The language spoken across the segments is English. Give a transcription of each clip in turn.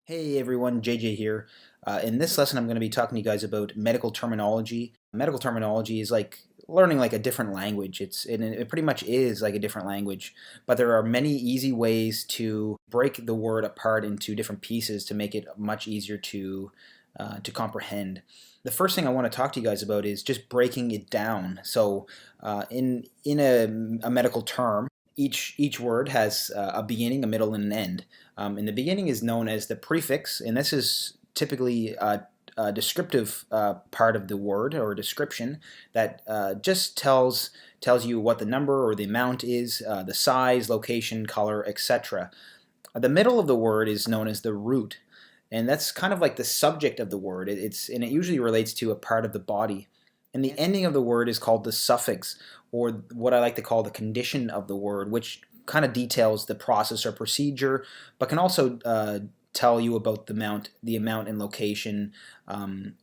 Hey everyone, JJ here. In this lesson, I'm going to be talking to you guys about medical terminology. Medical terminology is like learning like a different language. It pretty much is like a different language, but there are many easy ways to break the word apart into different pieces to make it much easier to comprehend. The first thing I want to talk to you guys about is just breaking it down. So, in a medical term, each word has a beginning, a middle, and an end. And the beginning is known as the prefix, and this is typically a descriptive part of the word or description that just tells you what the number or the amount is, the size, location, color, etc. The middle of the word is known as the root, and that's kind of like the subject of the word. And it usually relates to a part of the body. And the ending of the word is called the suffix, or what I like to call the condition of the word, which kind of details the process or procedure, but can also tell you about the amount and location,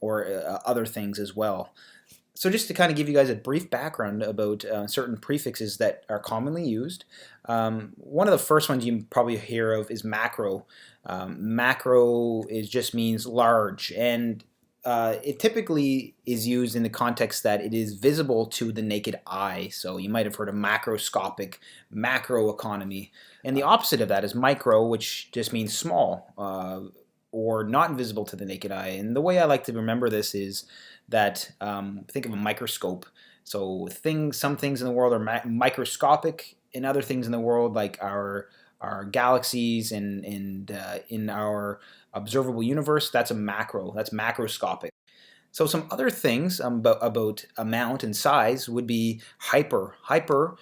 or other things as well. So just to kind of give you guys a brief background about certain prefixes that are commonly used, one of the first ones you probably hear of is macro. Macro just means large, and it typically is used in the context that it is visible to the naked eye. So you might have heard of macroscopic, macroeconomy. And the opposite of that is micro, which just means small, or not visible to the naked eye. And the way I like to remember this is that think of a microscope. So some things in the world are microscopic, and other things in the world, like our galaxies and in our observable universe, that's macroscopic. So some other things about amount and size would be hyper. Hyper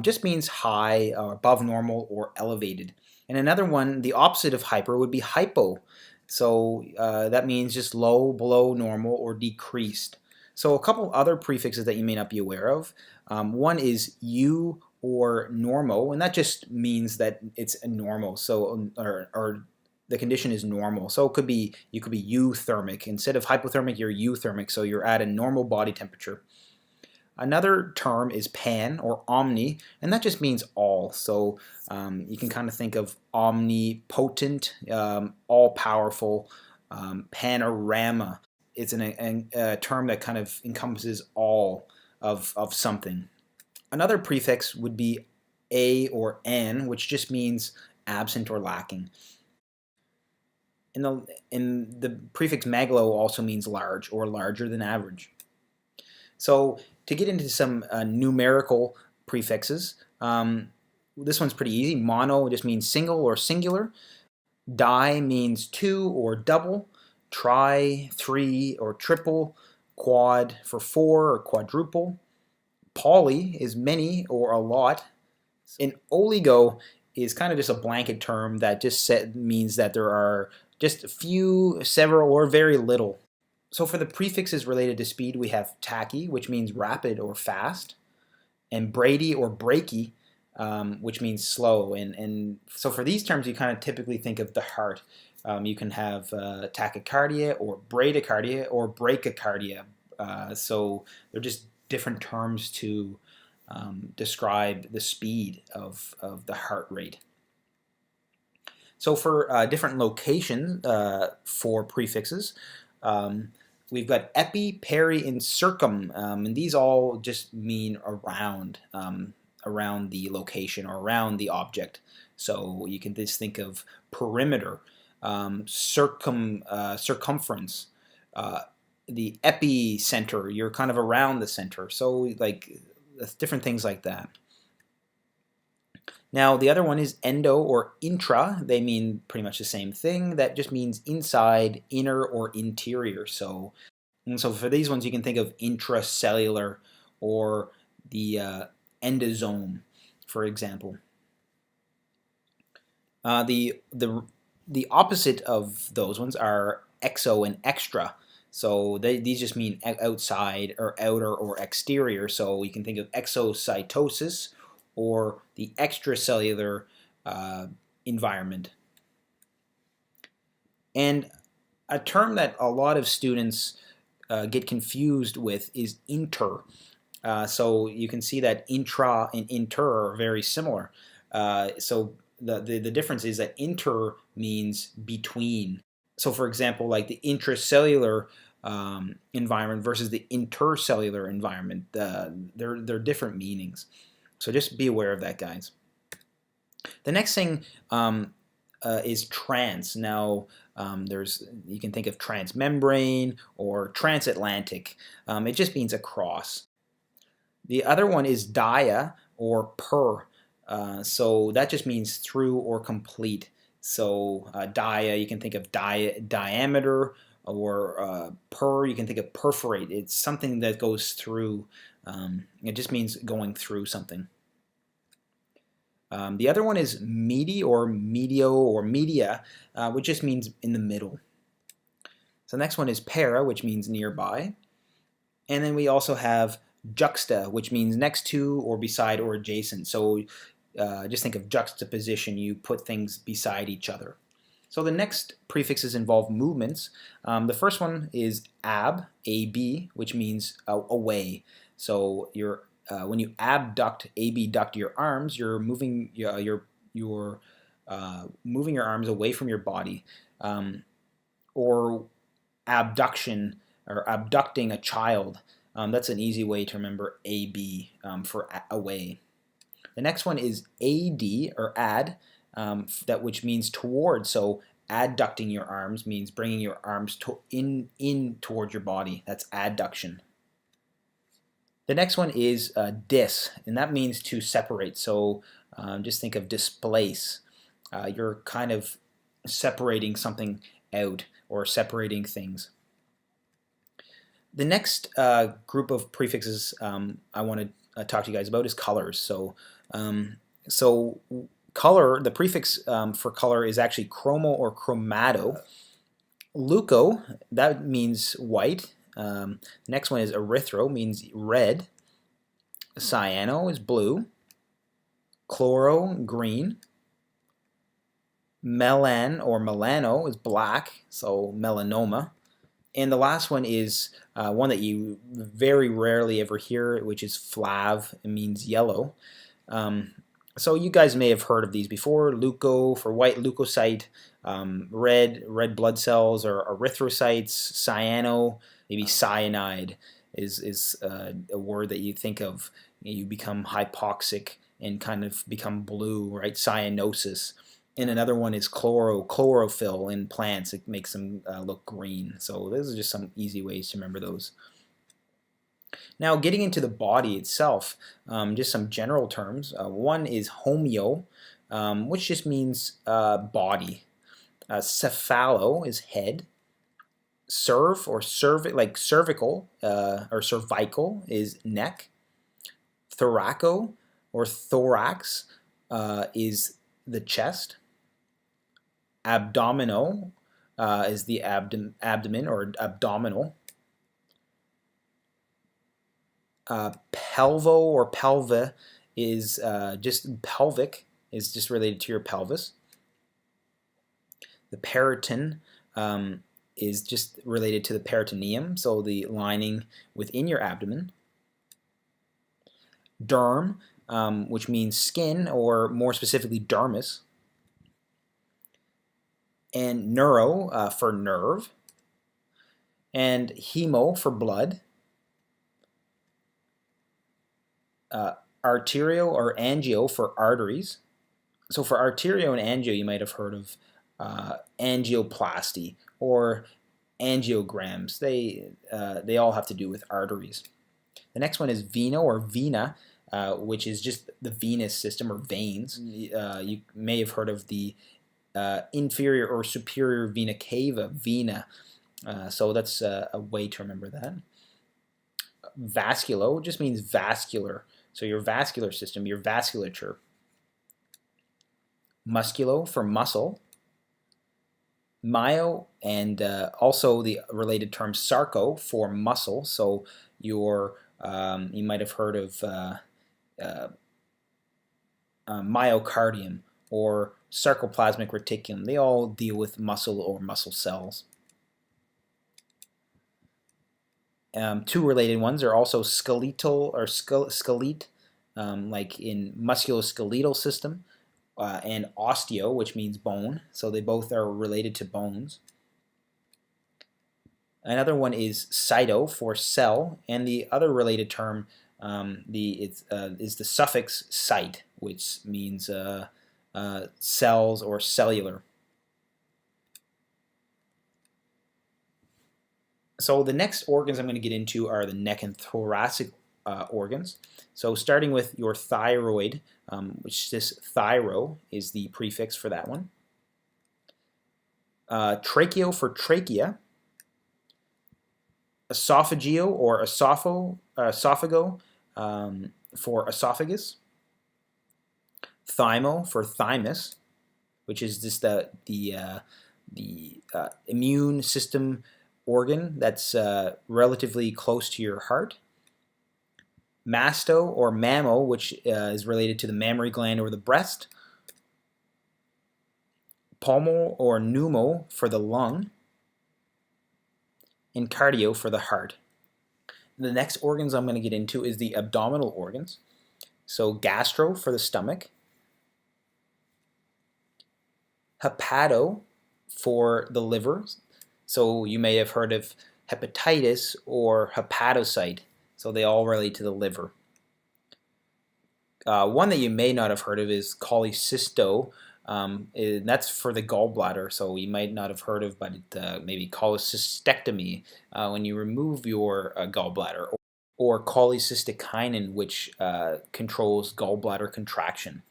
just means high, or above normal, or elevated. And another one, the opposite of hyper, would be hypo. So that means just low, below normal, or decreased. So a couple other prefixes that you may not be aware of. One is eu or normo, and that just means that it's a normal. So or the condition is normal. So you could be euthermic. Instead of hypothermic, you're euthermic. So you're at a normal body temperature. Another term is pan or omni, and that just means all. So you can kind of think of omnipotent, all-powerful, panorama. It's a term that kind of encompasses all of something. Another prefix would be a or an, which just means absent or lacking. In the prefix maglo also means large or larger than average. So to get into some numerical prefixes, this one's pretty easy. Mono just means single or singular. Di means two or double. Tri, three or triple. Quad for four or quadruple. Poly is many or a lot. And oligo is kind of just a blanket term that just means that there are just a few, several, or very little. So for the prefixes related to speed, we have tachy, which means rapid or fast, and brady or breaky, which means slow. And so for these terms, you kind of typically think of the heart. You can have tachycardia or bradycardia or brachycardia. So they're just different terms to describe the speed of the heart rate. So for different locations for prefixes, we've got epi, peri, and circum, and these all just mean around, around the location or around the object. So you can just think of perimeter, circumference, the epicenter, you're kind of around the center. So like different things like that. Now the other one is endo or intra. They mean pretty much the same thing. That just means inside, inner, or interior. So for these ones, you can think of intracellular or the endosome, for example. The opposite of those ones are exo and extra. So these just mean outside or outer or exterior. So you can think of exocytosis or the extracellular environment. And a term that a lot of students get confused with is inter. So you can see that intra and inter are very similar. So the difference is that inter means between. So for example, like the intracellular environment versus the intercellular environment, they're different meanings. So just be aware of that, guys. The next thing is trans. Now, you can think of transmembrane or transatlantic. It just means across. The other one is dia or per. So that just means through or complete. So dia, you can think of diameter, or per, you can think of perforate. It's something that goes through. It just means going through something. The other one is medi or medio or media, which just means in the middle. So the next one is para, which means nearby. And then we also have juxta, which means next to or beside or adjacent. So just think of juxtaposition. You put things beside each other. So the next prefixes involve movements. The first one is ab, ab, which means away. So when you abduct, abduct your arms, you're moving moving your arms away from your body. Or abduction, or abducting a child. That's an easy way to remember AB for away. The next one is AD or ad, which means toward. So adducting your arms means bringing your arms in toward your body. That's adduction. The next one is dis, and that means to separate. So just think of displace. You're kind of separating something out or separating things. The next group of prefixes I want to talk to you guys about is colors. So color, the prefix for color is actually chromo or chromato. Leuco, that means white. Next one is erythro, means red. Cyano is blue. Chloro, green. Melan or melano is black, so melanoma. And the last one is one that you very rarely ever hear, which is flav. It means yellow. So you guys may have heard of these before. Leuco for white, leukocyte. Red blood cells or erythrocytes. Cyano, maybe cyanide is a word that you think of. You become hypoxic and kind of become blue, right? Cyanosis. And another one is chlorophyll in plants. It makes them look green. So those are just some easy ways to remember those. Now getting into the body itself, just some general terms. One is homeo, which just means body. Cephalo is head. Cerv or like cervical or cervical is neck. Thoraco or thorax is the chest. Abdominal is the abdomen or abdominal. Pelvo or pelva is just pelvic, is just related to your pelvis. The periton is just related to the peritoneum, so the lining within your abdomen. Derm, which means skin, or more specifically dermis. And neuro for nerve. And hemo for blood. Arterio or angio for arteries. So for arterio and angio, you might have heard of angioplasty or angiograms. They all have to do with arteries. The next one is veno or vena, which is just the venous system or veins. You may have heard of the inferior or superior vena cava, vena. So that's a way to remember that. Vasculo just means vascular. So your vascular system, your vasculature. Musculo for muscle. Myo, and also the related term sarco for muscle. So your you might have heard of myocardium or sarcoplasmic reticulum. They all deal with muscle or muscle cells. Two related ones are also skeletal or skelete, like in musculoskeletal system, and osteo, which means bone. So they both are related to bones. Another one is cyto for cell, and the other related term is the suffix cyte, which means cells or cellular. So the next organs I'm going to get into are the neck and thoracic organs. So starting with your thyroid, which this thyro is the prefix for that one. Tracheo for trachea. Esophageo or esophago for esophagus. Thymo for thymus, which is just the immune system organ that's relatively close to your heart. Masto or mammo, which is related to the mammary gland or the breast. Pulmo or pneumo for the lung. And cardio for the heart. The next organs I'm going to get into is the abdominal organs. So gastro for the stomach. Hepato for the liver. So you may have heard of hepatitis or hepatocyte. So they all relate to the liver. One that you may not have heard of is cholecysto. That's for the gallbladder, so you might not have heard of, but maybe cholecystectomy when you remove your gallbladder, or cholecystokinin, which controls gallbladder contraction.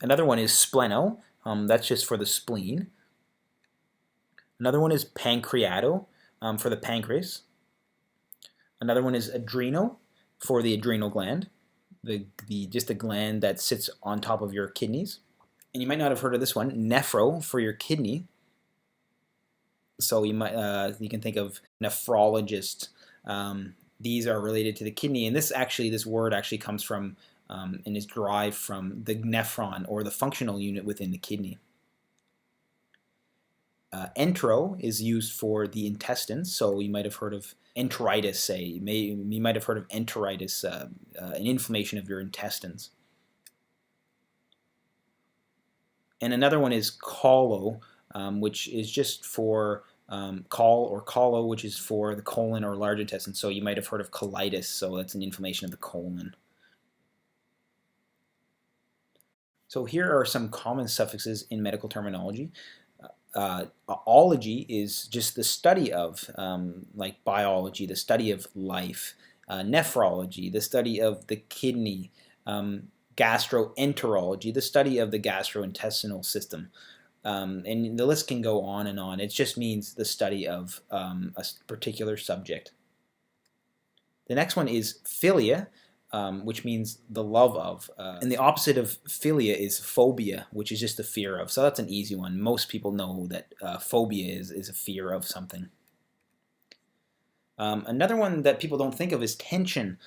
Another one is spleno, that's just for the spleen. Another one is pancreato, for the pancreas. Another one is adreno, for the adrenal gland. Just the gland that sits on top of your kidneys. And you might not have heard of this one, nephro for your kidney. So you can think of nephrologist. These are related to the kidney, and this word actually comes from and is derived from the nephron, or the functional unit within the kidney. Entero is used for the intestines, so you might have heard of enteritis, say. You might have heard of enteritis, an inflammation of your intestines. And another one is colo, which is just for col or colo, which is for the colon or large intestine. So you might have heard of colitis, so that's an inflammation of the colon. So here are some common suffixes in medical terminology. Ology is just the study of, like biology, the study of life. Nephrology, the study of the kidney. Gastroenterology, the study of the gastrointestinal system. And the list can go on and on. It just means the study of a particular subject. The next one is philia, which means the love of. And the opposite of philia is phobia, which is just the fear of. So that's an easy one. Most people know that phobia is a fear of something. Another one that people don't think of is tension.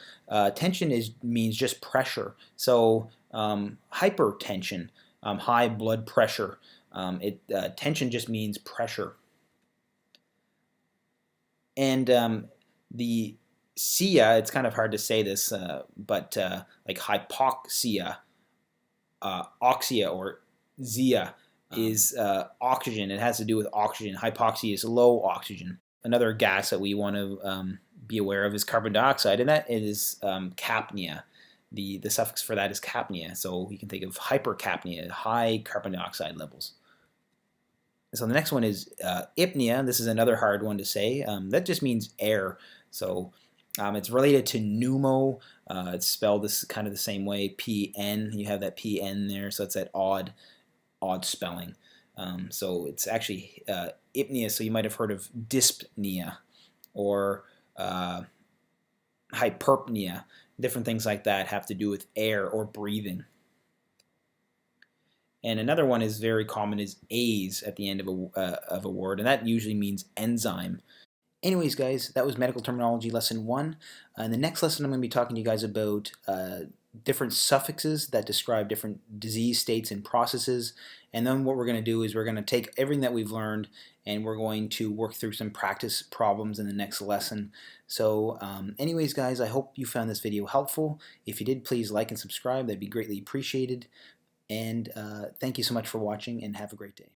Tension means just pressure. So hypertension, high blood pressure. Tension just means pressure. And the sia, it's kind of hard to say this, but like hypoxia, oxia or zia is oxygen. It has to do with oxygen. Hypoxia is low oxygen. Another gas that we want to be aware of is carbon dioxide, and that is capnia. The suffix for that is capnia, so you can think of hypercapnia, high carbon dioxide levels. So the next one is apnea. This is another hard one to say. That just means air. So it's related to pneumo. It's spelled kind of the same way, P-N. You have that P-N there, so it's that odd spelling. So it's actually apnea, so you might have heard of dyspnea or hyperpnea. Different things like that have to do with air or breathing. And another one is very common is ase at the end of a word, and that usually means enzyme. Anyways, guys, that was Medical Terminology Lesson 1. In the next lesson, I'm going to be talking to you guys about different suffixes that describe different disease states and processes. And then what we're going to do is we're going to take everything that we've learned and we're going to work through some practice problems in the next lesson. So anyways, guys, I hope you found this video helpful. If you did, please like and subscribe. That'd be greatly appreciated. And thank you so much for watching, and have a great day.